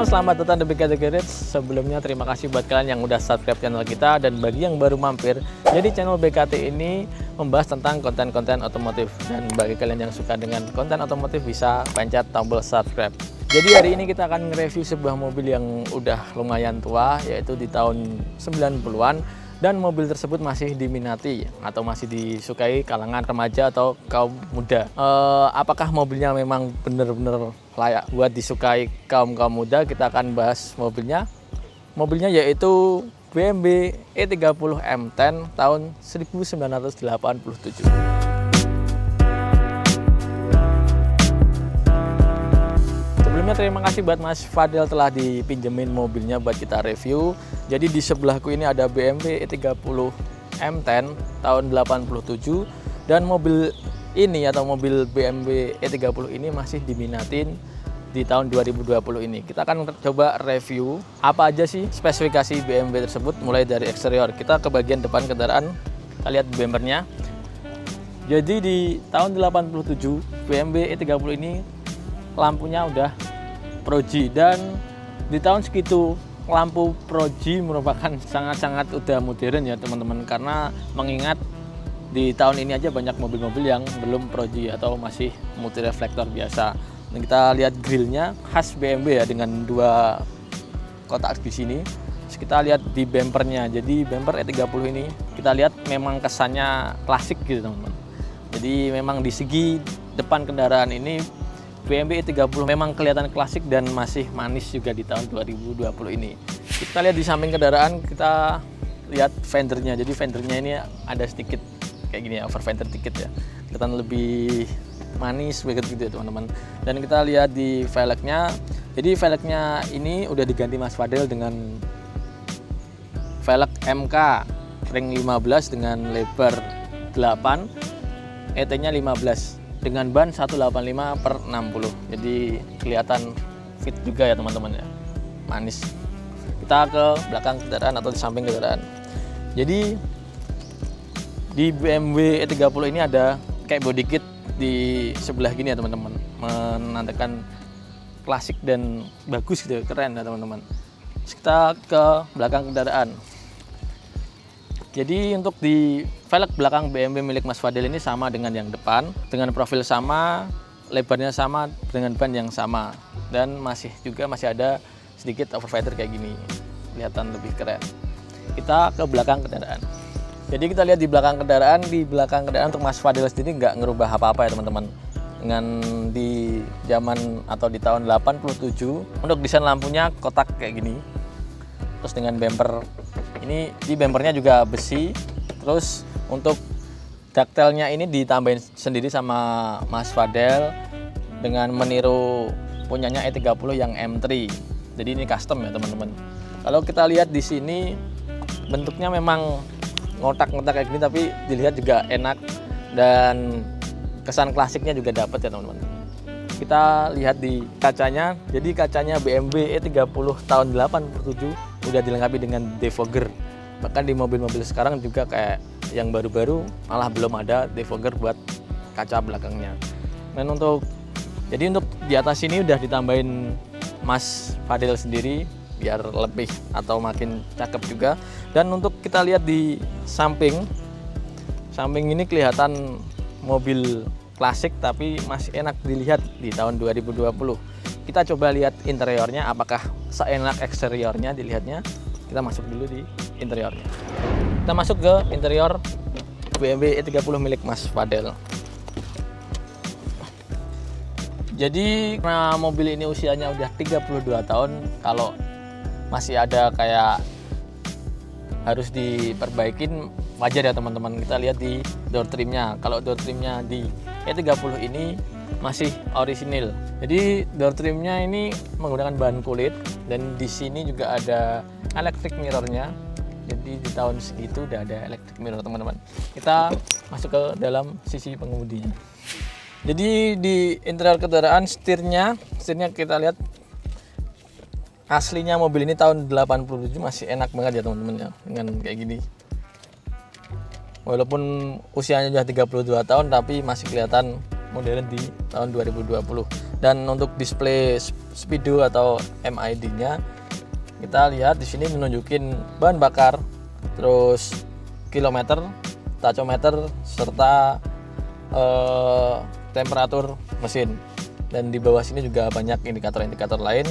teman-teman, selamat datang di BKT Garage. Sebelumnya terima kasih buat kalian yang udah subscribe channel kita, dan bagi yang baru mampir, jadi channel BKT ini membahas tentang konten-konten otomotif, dan bagi kalian yang suka dengan konten otomotif bisa pencet tombol subscribe. Jadi hari ini kita akan nge-review sebuah mobil yang udah lumayan tua, yaitu di tahun 90-an, dan mobil tersebut masih diminati atau masih disukai kalangan remaja atau kaum muda. Apakah mobilnya memang benar-benar layak buat disukai kaum muda? Kita akan bahas mobilnya. Mobilnya yaitu BMW E30 M10 tahun 1987. Sebelumnya terima kasih buat Mas Fadel telah dipinjemin mobilnya buat kita review. Jadi di sebelahku ini ada BMW E30 M10 tahun 87, dan mobil ini atau mobil BMW E30 ini masih diminatin di tahun 2020 ini. Kita akan coba review apa aja sih spesifikasi BMW tersebut, mulai dari eksterior. Kita ke bagian depan kendaraan, kita lihat bumpernya. Jadi di tahun 87 BMW E30 ini lampunya udah Pro G, dan di tahun segitu lampu Pro G merupakan sangat-sangat udah modern ya teman-teman, karena mengingat di tahun ini aja banyak mobil-mobil yang belum Pro G atau masih multi reflektor biasa. Dan kita lihat grillnya khas BMW ya, dengan dua kotak di sini. Terus kita lihat di bumpernya, jadi bumper E30 ini kita lihat memang kesannya klasik gitu teman-teman. Jadi memang di segi depan kendaraan ini BMW E30 memang kelihatan klasik dan masih manis juga di tahun 2020 ini. Kita lihat di samping kendaraan, kita lihat fendernya. Jadi fendernya ini ada sedikit kayak gini ya, over fender dikit ya. Kelihatan lebih manis begitu gitu ya teman-teman. Dan kita lihat di velgnya. Jadi velgnya ini udah diganti Mas Fadel dengan velg MK ring 15 dengan lebar 8, ET-nya 15. Dengan ban 185/60, jadi kelihatan fit juga ya teman-teman ya, manis. Kita ke belakang kendaraan atau di samping kendaraan. Jadi di BMW E30 ini ada kayak body kit di sebelah gini ya teman-teman, menandakan klasik dan bagus gitu, keren ya teman-teman. Kita ke belakang kendaraan. Jadi untuk di velg belakang BMW milik Mas Fadel ini sama dengan yang depan, dengan profil sama, lebarnya sama, dengan ban yang sama, dan masih ada sedikit overfeather kayak gini, kelihatan lebih keren. Kita ke belakang kendaraan. Jadi kita lihat di belakang kendaraan untuk Mas Fadel sendiri nggak ngerubah apa-apa ya teman-teman. Dengan di zaman atau di tahun 87, untuk desain lampunya kotak kayak gini. Terus dengan bumper ini, di bumpernya juga besi. Terus untuk daktelnya ini ditambahin sendiri sama Mas Fadel dengan meniru punyanya E30 yang M3. Jadi ini custom ya teman-teman. Kalau kita lihat di sini bentuknya memang ngotak-ngotak kayak gini, tapi dilihat juga enak dan kesan klasiknya juga dapat ya teman-teman. Kita lihat di kacanya. Jadi kacanya BMW E30 tahun 87 udah dilengkapi dengan defogger. Bahkan di mobil-mobil sekarang juga kayak yang baru-baru malah belum ada defogger buat kaca belakangnya. Dan untuk di atas ini udah ditambahin Mas Fadel sendiri biar lebih atau makin cakep juga. Dan untuk kita lihat di samping ini kelihatan mobil klasik tapi masih enak dilihat di tahun 2020. Kita coba lihat interiornya, apakah seenak eksteriornya dilihatnya. Kita masuk dulu di interiornya. Kita masuk ke interior BMW E30 milik Mas Fadel. Jadi karena mobil ini usianya udah 32 tahun, kalau masih ada kayak harus diperbaikin wajar ya teman-teman. Kita lihat di door trimnya. Kalau door trimnya di E30 ini masih orisinil. Jadi door trimnya ini menggunakan bahan kulit, dan di sini juga ada electric mirrornya. Jadi di tahun segitu udah ada electric mirror teman-teman. Kita masuk ke dalam sisi pengemudinya. Jadi di interior kendaraan, setirnya kita lihat aslinya mobil ini tahun 87 masih enak banget ya teman-teman ya, dengan kayak gini. Walaupun usianya sudah 32 tahun tapi masih kelihatan modern di tahun 2020. Dan untuk display speedo atau MID-nya, kita lihat di sini menunjukin bahan bakar, terus kilometer, tachometer, serta temperatur mesin. Dan di bawah sini juga banyak indikator-indikator lain.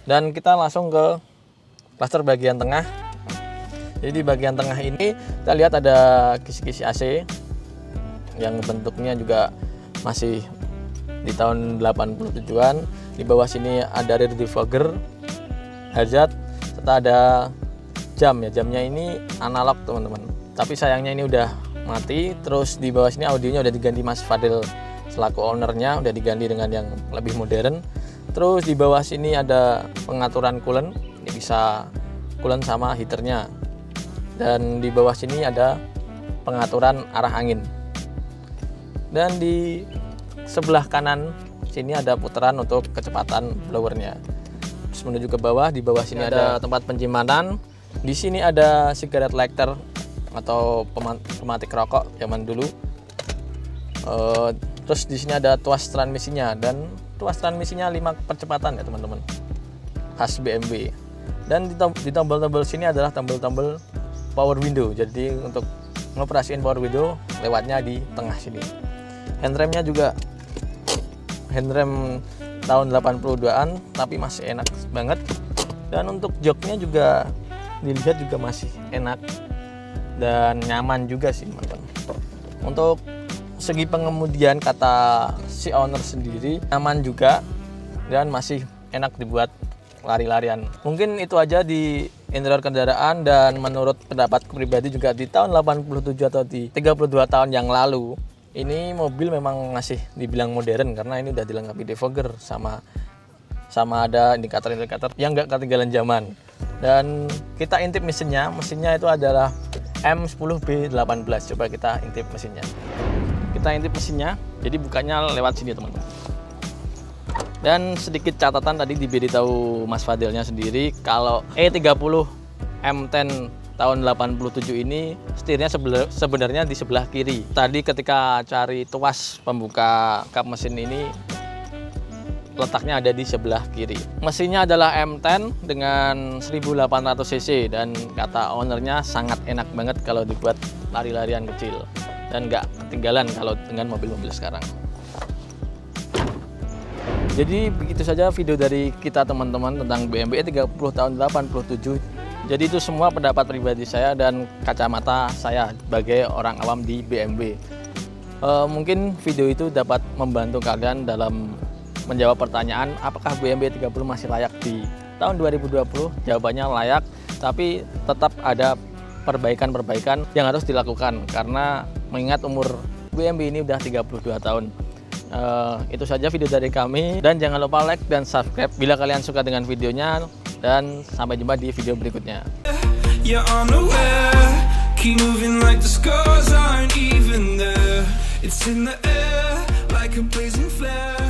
Dan kita langsung ke cluster bagian tengah. Jadi di bagian tengah ini kita lihat ada kisi-kisi AC yang bentuknya juga masih di tahun 87-an. Di bawah sini ada rear defogger, hazard, serta ada jam ya. Jamnya ini analog teman-teman, tapi sayangnya ini udah mati. Terus di bawah sini audionya udah diganti Mas Fadil selaku ownernya, udah diganti dengan yang lebih modern. Terus di bawah sini ada pengaturan coolant, ini bisa coolant sama heaternya. Dan di bawah sini ada pengaturan arah angin. Dan di sebelah kanan sini ada putaran untuk kecepatan blowernya. Terus menuju ke bawah, di bawah sini ada tempat penyimpanan. Di sini ada cigarette lighter atau pematik rokok zaman dulu. Terus di sini ada tuas transmisinya, dan tuas transmisinya 5 percepatan ya teman-teman, khas BMW. Dan di tombol-tombol sini adalah tombol-tombol power window. Jadi untuk ngoperasiin power window lewatnya di tengah sini. Handremnya juga handrem tahun 82-an, tapi masih enak banget. Dan untuk joknya juga dilihat juga masih enak dan nyaman juga sih teman-teman. Untuk segi pengemudian, kata si owner sendiri, nyaman juga dan masih enak dibuat lari-larian. Mungkin itu aja di interior kendaraan, dan menurut pendapatku pribadi juga di tahun 87 atau di 32 tahun yang lalu, ini mobil memang masih dibilang modern karena ini udah dilengkapi defogger sama ada indikator-indikator yang nggak ketinggalan zaman. Dan kita intip mesinnya itu adalah M10B18. Coba kita intip mesinnya. Jadi bukanya lewat sini teman-teman. Dan sedikit catatan tadi diberitahu Mas Fadilnya sendiri, kalau E30 M10 tahun 87 ini setirnya sebenarnya di sebelah kiri. Tadi ketika cari tuas pembuka kap mesin ini, letaknya ada di sebelah kiri. Mesinnya adalah M10 dengan 1800 cc, dan kata ownernya sangat enak banget kalau dibuat lari-larian kecil dan nggak ketinggalan kalau dengan mobil-mobil sekarang. Jadi begitu saja video dari kita teman-teman tentang BMW E30 tahun 87. Jadi itu semua pendapat pribadi saya dan kacamata saya sebagai orang awam di BMW. Mungkin video itu dapat membantu kalian dalam menjawab pertanyaan apakah BMW 30 masih layak di tahun 2020. Jawabannya layak, tapi tetap ada perbaikan-perbaikan yang harus dilakukan karena mengingat umur BMW ini udah 32 tahun. Itu saja video dari kami, dan jangan lupa like dan subscribe bila kalian suka dengan videonya, dan sampai jumpa di video berikutnya. You're unaware, keep moving like the scars aren't even there. It's in the air like a blazing flare.